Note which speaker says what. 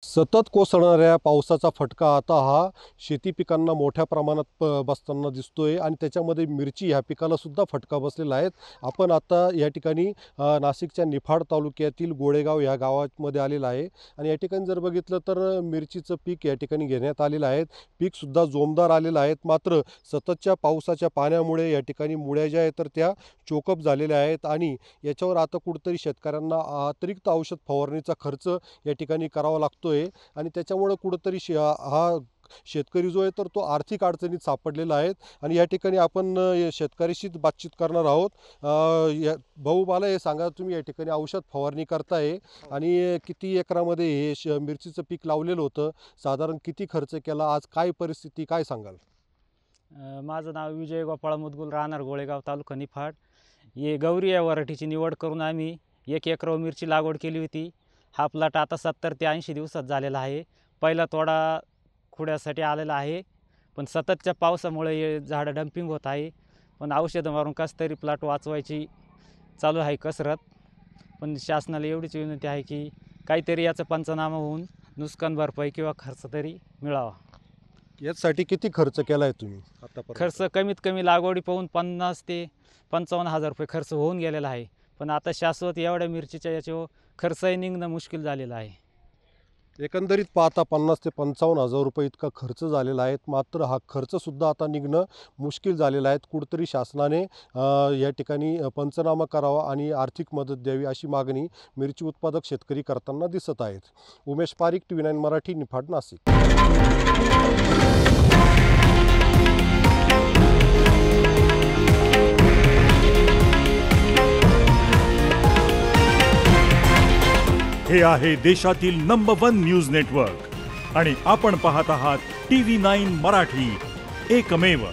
Speaker 1: सतत कोसळणाऱ्या पावसाचा फटका आता हा शेती पिकांना मोठ्या प्रमाणात बसताना दिसतोय आणि त्याच्यामध्ये मिरची ह्या पिकाला सुद्धा फटका बसलेला आहे। आपण आता या ठिकाणी नाशिकच्या निफाड तालुक्यातील गोळेगाव ह्या गावामध्ये आलेला आहे आणि या ठिकाणी जर बघितलं तर मिरचीचं पीक या ठिकाणी घेण्यात आलेलं आहे। पीक सुद्धा जोमदार आलेलं आहे, मात्र सततच्या पावसाच्या पाण्यामुळे या ठिकाणी मुळ्या ज्या आहेत तर त्या चोकअप झालेल्या आहेत आणि याच्यावर आता कुठेतरी शेतकऱ्यांना अतिरिक्त औषध फवारणीचा खर्च या ठिकाणी करावा लागतोय आणि त्याच्यामुळे कुठेतरी हा शेतकरी जो आहे तर तो आर्थिक अडचणीत सापडलेला आहे। आणि या ठिकाणी आपण शेतकऱ्याशीच बातचीत करणार आहोत। भाऊ, मला हे सांगा, तुम्ही या ठिकाणी औषध फवारणी करताय आणि किती एकरामध्ये हे मिरचीचं पीक लावलेलं होतं, साधारण किती खर्च केला, आज काय परिस्थिती, काय सांगाल?
Speaker 2: माझं नाव विजय गोपाळ मुदगुल, राहणार गोळेगाव, तालुका निफाड। हे गौरी या व्हरायटीची निवड करून आम्ही 1 एकर मिरची लागवड केली होती। हा प्लॉट आता 70 ते 80 दिवसात झालेला आहे। पहिला तोडा खुड्यासाठी आलेला आहे, पण सततच्या पावसामुळे हे झाडं डंपिंग होत आहे। पण औषधं मारून कसं तरी प्लॉट वाचवायची चालू आहे कसरत। पण शासनाला एवढीच विनंती आहे की काहीतरी याचा पंचनामा होऊन नुकसान भरपाई किंवा खर्च तरी मिळावा।
Speaker 1: यासाठी किती खर्च केलाय तुम्ही आतापर्यंत?
Speaker 2: खर्च कमीत कमी लागवडी पाहून 50 ते 55 हजार रुपये खर्च होऊन गेलेला आहे, पण आता शाश्वत एवढ्या मिरचीच्या याच्यावर खर्चही निघणं मुश्किल झालेलं आहे।
Speaker 1: एकंदरीत पाहता 50 ते 55 हजार रुपये इतका खर्च झालेला आहे, मात्र हा खर्चसुद्धा आता निघणं मुश्किल झालेला आहे। कुठेतरी शासनाने या ठिकाणी पंचनामा करावा आणि आर्थिक मदत द्यावी अशी मागणी मिरची उत्पादक शेतकरी करताना दिसत आहेत। उमेश पारिक, TV9 मराठी, निफाड, नाशिक।
Speaker 3: हे आहे देशातील नंबर 1 न्यूज नेटवर्क आणि आपण पाहत आहात TV9 मराठी, एकमेव।